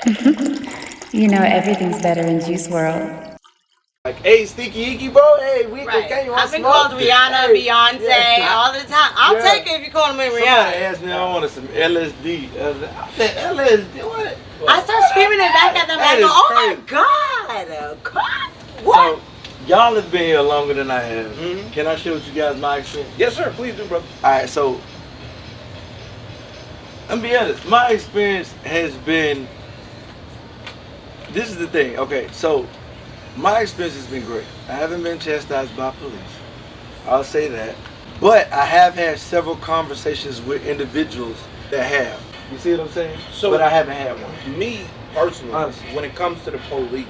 You know, everything's better in Juice World. Like, hey, Sticky Icky, bro. Hey, we can you want I've been smoke? called Rihanna, Hey, Beyonce yeah. all the time. I'll take it if you call me Somebody Rihanna. asked me I wanted some LSD. I said, LSD? What? I start screaming it back at them. That I go, is oh crazy. my God. God. What? So, y'all have been here longer than I have. Can I share with you guys my experience? Yes, sir. Please do, brother. Alright, so, I'm be honest. My experience has been, this is the thing. Okay, so, my experience has been great. I haven't been chastised by police. I'll say that. But I have had several conversations with individuals that have. You see what I'm saying? So, but I haven't had one. Me personally, Honestly. when it comes to the police,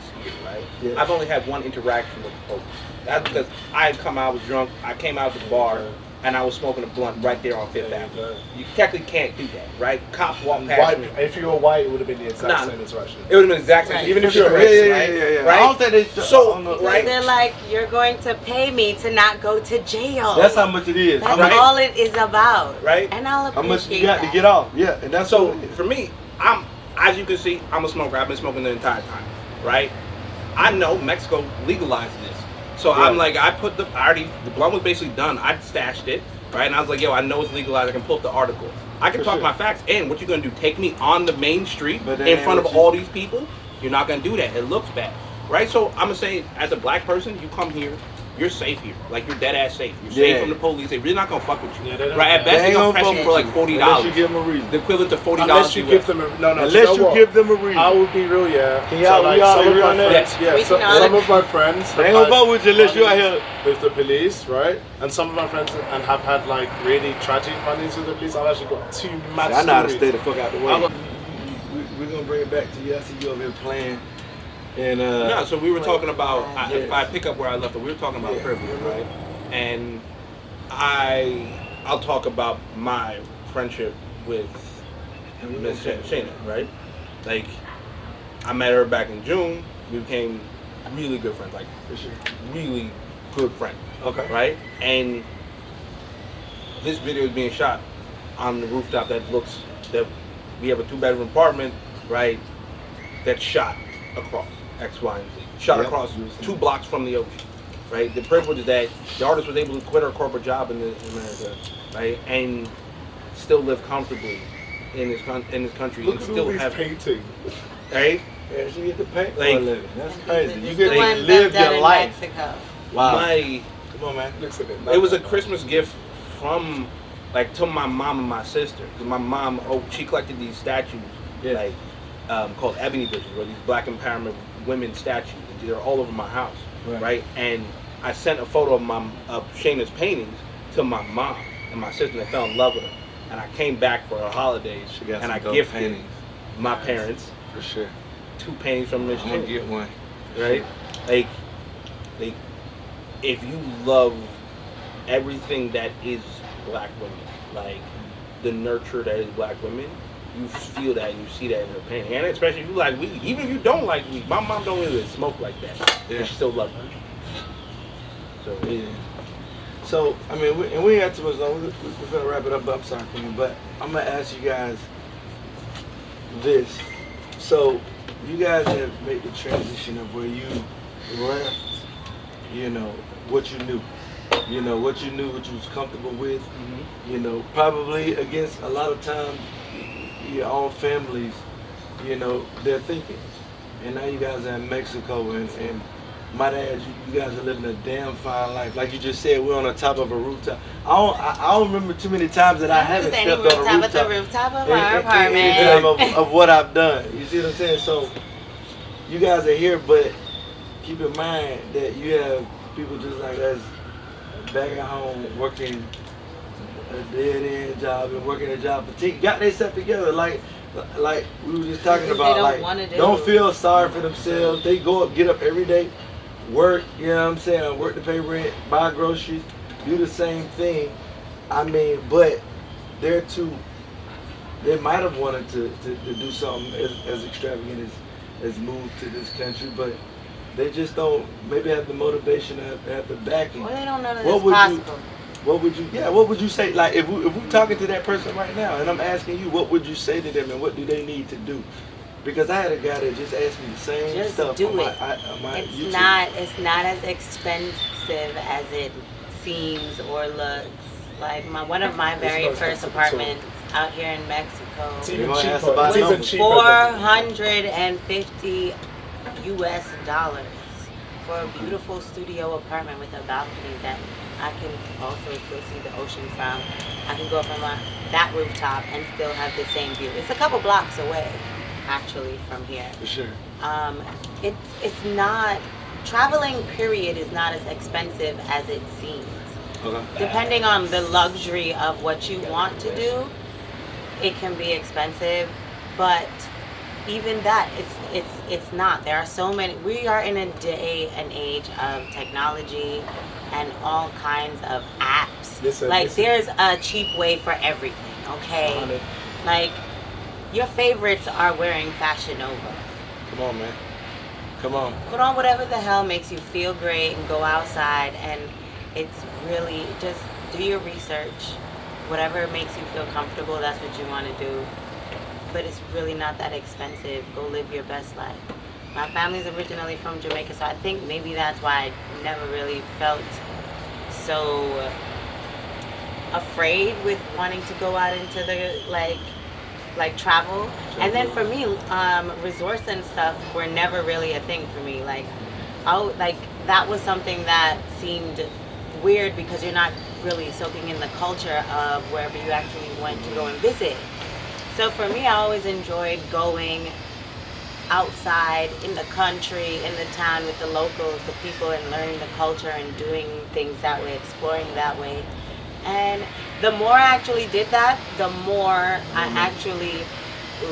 right? Yeah. I've only had one interaction with the police. That's because I had come out, I was drunk. I came out of the bar, and I was smoking a blunt right there on Fifth Avenue. You technically can't do that, right? Cops walk past me. If you were white, it would have been the exact Nah. same interaction. It would have been exact same. Right. Even if Sure. you're racist, right? Yeah. Right? I don't think they. So, I don't know. right? They're like, you're going to pay me to not go to jail. That's how much it is. That's right? all it is about. Right? And I'll How appreciate much you got that. to get off? Yeah, and that's So what it is. for me, as you can see, I'm a smoker. I've been smoking the entire time, right? I know Mexico legalized this, so Right. I'm like, the blunt was basically done. I stashed it, right? And I was like, yo, I know it's legalized. I can pull up the article. I can For talk sure. my facts. And what you gonna do? Take me on the main street But that in ain't front of what you- all these people? You're not gonna do that. It looks bad, right? So I'm gonna say, as a black person, you come here. You're safe here. Like, you're dead ass safe. You're safe Yeah. from the police. They're really not gonna fuck with you. Yeah, they don't- Right? At they best, they're ain't gonna gonna press fuck you for with like you $40. unless you give them a reason. The equivalent to $40. Unless you give them a Unless you give them a reason. I would be real, yeah. Can y'all- we all some agree of my on that? friends, We yeah. can all Some agree. of my friends They ain't gonna vote with you unless you out here. with the police, right? And some of my friends and have had like really tragic run-ins with the police. I've actually got two mad I know how to stories. stay the fuck out the way. I'm a- We're gonna bring it back to you. I see you over here playing. And No, so we were talking about, Yes. if I pick up where I left it, we were talking about Yeah. privilege, right? And I'll talk about my friendship with Miss Shayna, right? Like, I met her back in June. We became really good friends, like for sure. really good friends, Okay. right? And this video is being shot on the rooftop that we have a 2-bedroom apartment, right? That's shot across X, Y, and Z. Shot Yep. across 2 blocks from the ocean, right? The privilege is that the artist was able to quit her corporate job in America, right, and still live comfortably in this country Look and at still all these have, painting. right? Yeah, she get to paint for Like- a living. That's crazy. You It's get the to ones live that's done your in life. Mexico. Wow. My Come on, man. Looks a bit. It was a Christmas gift from, like, to my mom and my sister. Cause my mom, she collected these statues, Yeah. like, called ebony bitches, or these black empowerment women statues. They're all over my house, right? And I sent a photo of Shayna's paintings to my mom and my sister. They fell in love with her. And I came back for her holidays, She got and some I dope gifted paintings. my parents For sure. 2 paintings from Miss I'm gonna Shayna, get one. right? Like, if you love everything that is black women, like the nurture that is black women, you feel that and you see that in her painting. And especially if you like weed. Even if you don't like weed, my mom don't really smoke like that. Yeah. And she still loves it. So Yeah. So, I mean, we ain't got too much long. We're gonna wrap it up, but I'm sorry, Queen. But I'm gonna ask you guys this. So, you guys have made the transition of where you left, you know, what you knew. You know, what you knew, what you was comfortable with. You know, probably against a lot of times your own families, you know, they're thinking. And now you guys are in Mexico and might add, you guys are living a damn fine life. Like you just said, we're on the top of a rooftop. I don't remember too many times that I haven't Standing stepped on a rooftop at the rooftop. rooftop of our apartment. Any time of what I've done. You see what I'm saying? So you guys are here, but keep in mind that you have people just like us back at home working a dead end job and working a job fatigue. Got themselves together like we were just talking They about. don't Like wanna do. don't feel sorry for themselves. They get up every day, work. You know what I'm saying? Work to pay rent, buy groceries, do the same thing. I mean, but they're too. They might have wanted to do something as extravagant as move to this country, but they just don't maybe have the motivation, have the backing. Well, they don't know that What it's would possible. What would you say? Like if we're talking to that person right now, and I'm asking you, what would you say to them, and what do they need to do Because I had a guy that just asked me the same Just stuff do on it. my It's YouTube. it's not as expensive as it seems or looks. Like one of my very not first expensive at all. apartments out here in Mexico It's You even wanna ask cheaper. about It's even numbers? cheaper. $450 US for a beautiful studio apartment with a balcony that I can also still see the ocean from. I can go up on that rooftop and still have the same view. It's a couple blocks away, actually, from here. For sure. It's not traveling. Period is not as expensive as it seems. Okay. Depending on the luxury of what you want to do, it can be expensive, but even that, it's not. There are so many. We are in a day and age of technology and all kinds of apps. Listen. There's a cheap way for everything. Okay, like your favorites are wearing Fashion Nova. Come on, man. Come on. Put on whatever the hell makes you feel great and go outside, and it's really just do your research. Whatever makes you feel comfortable, that's what you want to do. But it's really not that expensive. Go live your best life. My family's originally from Jamaica, so I think maybe that's why I never really felt so afraid with wanting to go out into the like travel. And then for me, resorts and stuff were never really a thing for me. That was something that seemed weird because you're not really soaking in the culture of wherever you actually went to go and visit. So for me, I always enjoyed going outside in the country, in the town with the locals, the people, and learning the culture and doing things that way, exploring that way. And the more I actually did that, the more I actually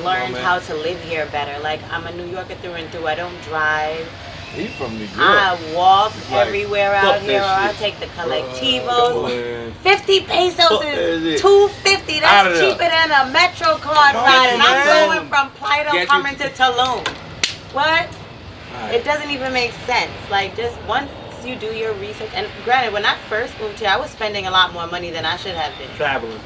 learned how to live here better. Like, I'm a New Yorker through and through. I don't drive. He from New York. I walk Like, everywhere fuck out here, or that I shit. take the Come collectivos. on. 50 pesos Fuck that is shit. $2.50. Outta That's there. cheaper than a Metro card Come ride, on, and I'm man. going from Playa Del Get Carmen your- to Tulum. What? Alright. It doesn't even make sense. Like, just once you do your research, and granted, when I first moved here, I was spending a lot more money than I should have been. Traveling.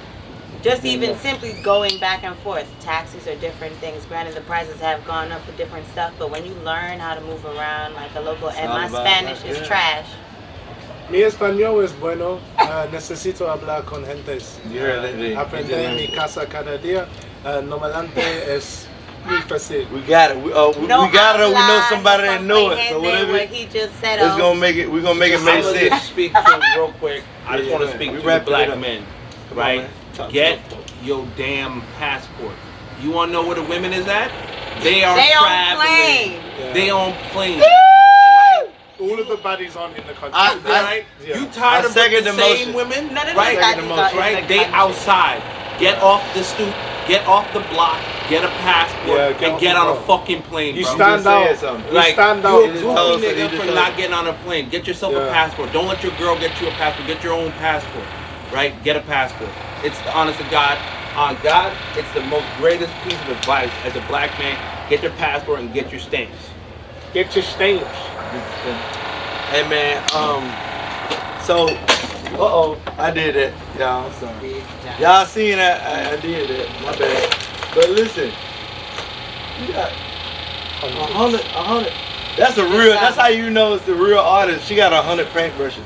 Just even simply going back and forth. Taxis are different things. Granted, the prices have gone up for different stuff, but when you learn how to move around like a local, and all my about Spanish that, is yeah. trash. Mi español es bueno. Necesito hablar con gentes. You heard that, didn't you? Aprender en mi casa cada día. Normalmente es muy fácil. We got it. We got it. Or we know somebody that know it. So whatever. What he just said. It's gonna make it. We're gonna make it I'm make gonna sense. just speak to real quick. I just Yeah, want to man. speak We to wrap the it black up. men, Come on, right? man. Talk to Get us. your damn passport. You want to know where the women is at? They are They on traveling. plane. Yeah. They on plane. All of the baddies aren't in the country. Right? Yeah. You tired I of the second the same motion. women? None of Right? these Second the motion. Right? They outside. Get off the stoop. Get off the block. Get a passport Yeah, get and off get the on a block. fucking plane, You bro. stand just out. said something. You Like, stand you're out. a just goofy told us that nigga you for just not told- getting on a plane. Get yourself a Yeah. passport. Don't let your girl get you a passport. Get your own passport. Right? Get a passport. It's the honest to God. On God, it's the most greatest piece of advice as a black man. Get your passport and get your stamps. Get your stamps. Hey man. So. I did that. Y'all. I'm sorry. Y'all seen that? I did that. My bad. But listen. You got 100. That's a real. That's how you know it's the real artist. She got 100 paintbrushes.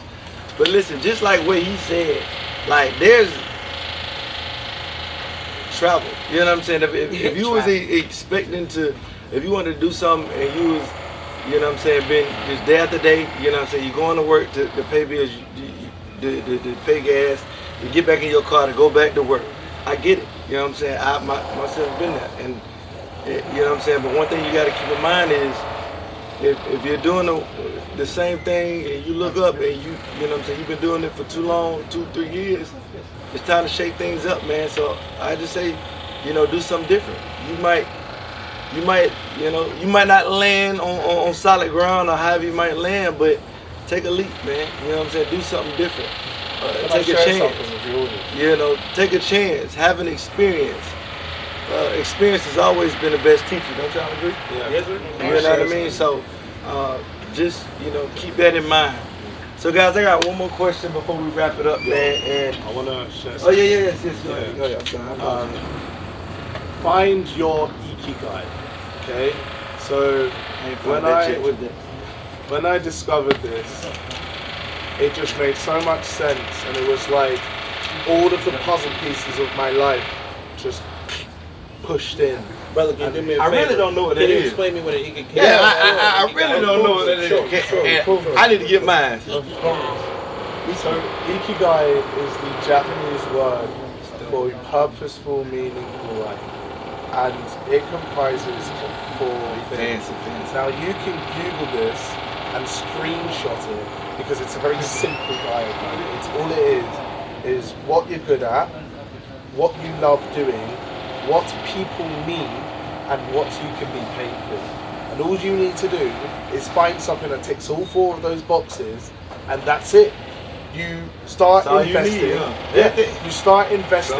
But listen, just like what he said, like there's travel. You know what I'm saying? If you was expecting to, if you wanted to do something and you was, you know what I'm saying, been just day after day, you know what I'm saying, you going to work to pay bills, to pay gas, to get back in your car, to go back to work. I get it. You know what I'm saying? I myself been there. And you know what I'm saying? But one thing you got to keep in mind is if you're doing the same thing and you look up and you know what I'm saying, you've been doing it for too long, 2-3 years, it's time to shake things up, man. So I just say, you know, do something different. You might, you know, you might not land on solid ground or however you might land, but take a leap, man. You know what I'm saying? Do something different. Take a chance. You know, take a chance. Have an experience. Experience has always been the best teacher. Don't y'all agree? Yeah. Yes, sir. You know what I mean? So just, you know, keep that in mind. So guys, I got one more question before we wrap it up, man. And I want to share oh something. yes. Go Yeah. ahead. Go ahead. Sorry, I'm Find your ikigai. Okay, so when I discovered this, it just made so much sense, and it was like all of the puzzle pieces of my life just pushed in. Brother, can you do me a favor? I really don't know what that Can you is. explain me what it is? Yeah, I really don't know what that is. Sure. I need to get mine. So ikigai is the Japanese word for purposeful, meaningful life, and it comprises of 4 things. Fancy. Now you can Google this and screenshot it because it's a very simple diagram. It's all it is what you're good at, what you love doing, what people need, and what you can be paid for. And all you need to do is find something that ticks all 4 of those boxes, and that's it. You start investing. You start investing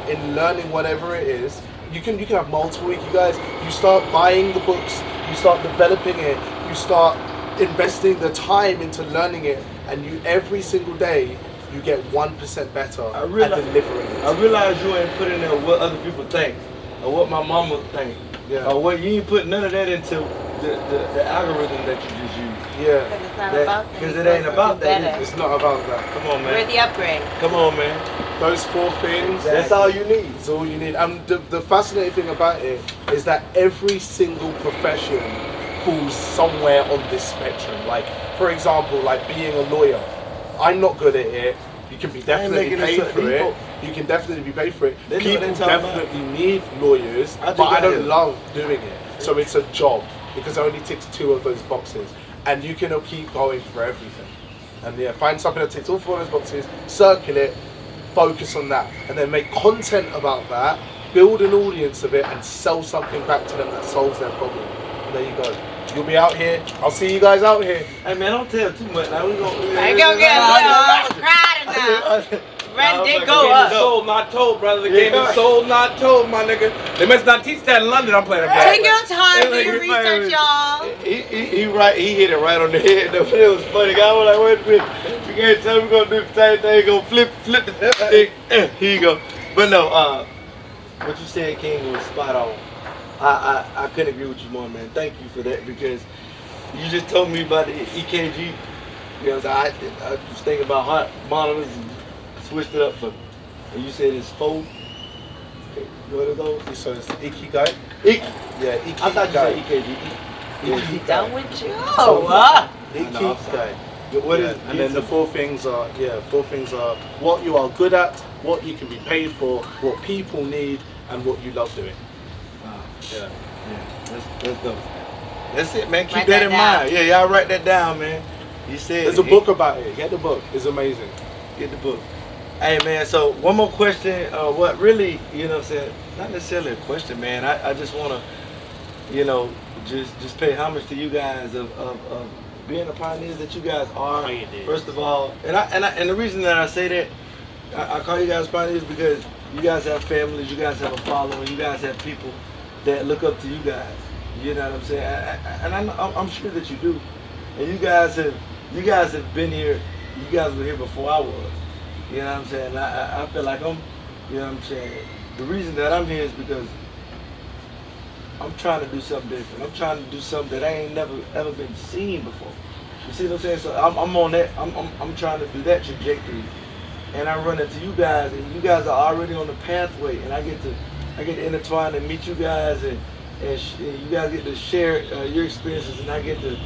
in learning whatever it is. You can have multiple guys. You start buying the books. You start developing it. You start investing the time into learning it, and you every single day you get 1% better at delivering it. I realize you ain't putting in what other people think or what my mama think. Yeah. Or what you ain't put none of that into the algorithm that you just use. Yeah. Because it's not about that. Because it ain't about that. It's not about that. Come on, man. We're the upgrade. Come on, man. Those 4 things. That's all you need. It's all you need. And the fascinating thing about it is that every single profession falls somewhere on this spectrum. Like, for example, like being a lawyer. I'm not good at it. You can be definitely paid for it. You can definitely be paid for it. People definitely need lawyers, but I don't love doing it. So it's a job because it only ticks 2 of those boxes. And you can keep going for everything. And yeah, find something that ticks all 4 of those boxes, circle it, focus on that, and then make content about that, build an audience of it, and sell something back to them that solves their problem. And there you go. You'll be out here. I'll see you guys out here. Hey man, don't tell too much. Now we gonna. I go get a little crowded now. Rent did go up. Sold, not told, brother. The game is sold, not told, my nigga. They must not teach that in London. I'm playing a game. Take your time, do your research, y'all. He hit it right on the head. It was funny. I was like, wait a minute. We can't tell we're gonna do the same thing. Gonna flip the thing. Here you go. But no, what you said, King, was spot on. I couldn't agree with you more, man. Thank you for that because you just told me about the EKG. You know, I was thinking about heart monitors and switched it up for me. And you said it's 4. What are those? So it's Ikigai. Yeah, Ikigai. I thought you said EKG. Ikigai. Done with you. Ikigai. What is? And then the 4 things are 4 things are what you are good at, what you can be paid for, what people need, and what you love doing. Wow. Yeah. That's dope. That's it, man. Keep Write that that in down. mind. Yeah, y'all write that down, man. You said There's a book about it. Get the book. It's amazing. Get the book. Hey man, so one more question. What really, you know what I'm saying? Not necessarily a question, man. I just wanna, you know, just pay homage to you guys of being the pioneers that you guys are. First of all, and the reason that I say that, I call you guys pioneers because you guys have families, you guys have a following, you guys have people that look up to you guys. You know what I'm saying? And I'm sure that you do. And you guys have been here. You guys were here before I was. You know what I'm saying? I feel like I'm, you know what I'm saying? The reason that I'm here is because I'm trying to do something different. I'm trying to do something that I ain't never ever been seen before. You see what I'm saying? So I'm on that. I'm trying to do that trajectory, and I run into you guys, and you guys are already on the pathway, and I get to intertwine and meet you guys, and you guys get to share your experiences, and I get to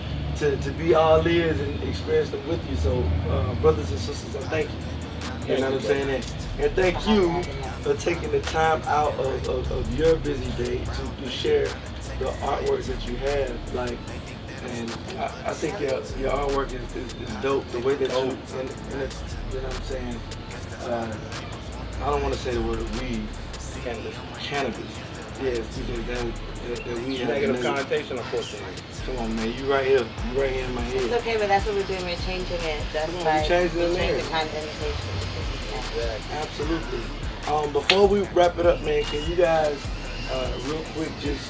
be all ears and experience them with you. So brothers and sisters, I thank you. You know what I'm saying? And thank you for taking the time out of your busy day to share the artwork that you have. Like, and I think your artwork is dope. The way that you, and it's, you know what I'm saying? I don't want to say the word weed. Cannabis. Yes, because that we have Negative connotation, unfortunately. Come on, man, you right here in my head. It's okay, but that's what we're doing. We're changing it. That's Come on, like we changing the we change name. the connotation. Absolutely. Before we wrap it up, man, can you guys real quick just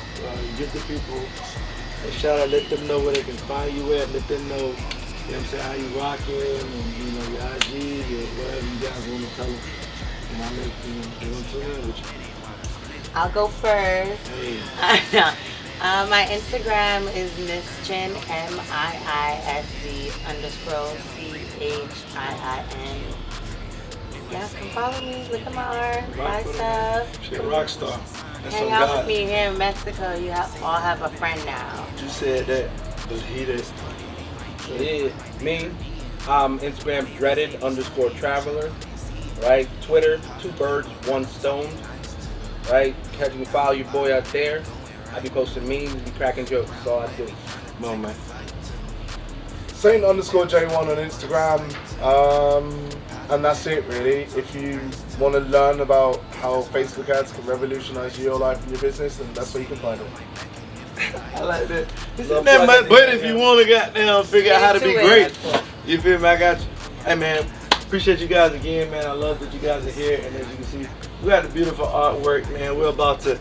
give the people a shout out, let them know where they can find you at, let them know, you know what I'm saying, how you rocking, and you know, your IG or whatever you guys want to tell them. And I make, you know, they want to tune in with you. I'll go first. Hey. My Instagram is Miss Chin, MIISD_CHIIN. Yeah, come follow me, look at my art, buy stuff. She a rock star. That's Hang on out God. with me here in Mexico. You all have a friend now. You said that, but he did. Yeah, me. Instagram dreaded_traveler. Right. Twitter 2 birds 1 stone. Right. You can follow your boy out there. I be posting memes, be cracking jokes. That's all I do. Come on, man. Saint_J1 on Instagram. And that's it really. If you want to learn about how Facebook ads can revolutionize your life and your business, then that's where you can find it. I like that. He Love said, man, plugging but in, if yeah. you want to goddamn figure out how to be Into it. great, you feel me? I got you. Hey, man, appreciate you guys again, man. I love that you guys are here. And as you can see, we got the beautiful artwork, man. We're about to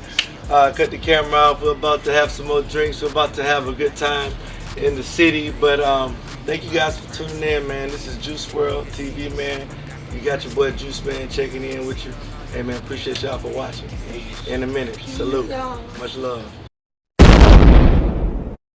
cut the camera off. We're about to have some more drinks. We're about to have a good time in the city. But thank you guys for tuning in, man. This is Juice World TV, man. You got your boy Juice Man checking in with you. Hey, man, appreciate y'all for watching. In a minute. Salute. Much love.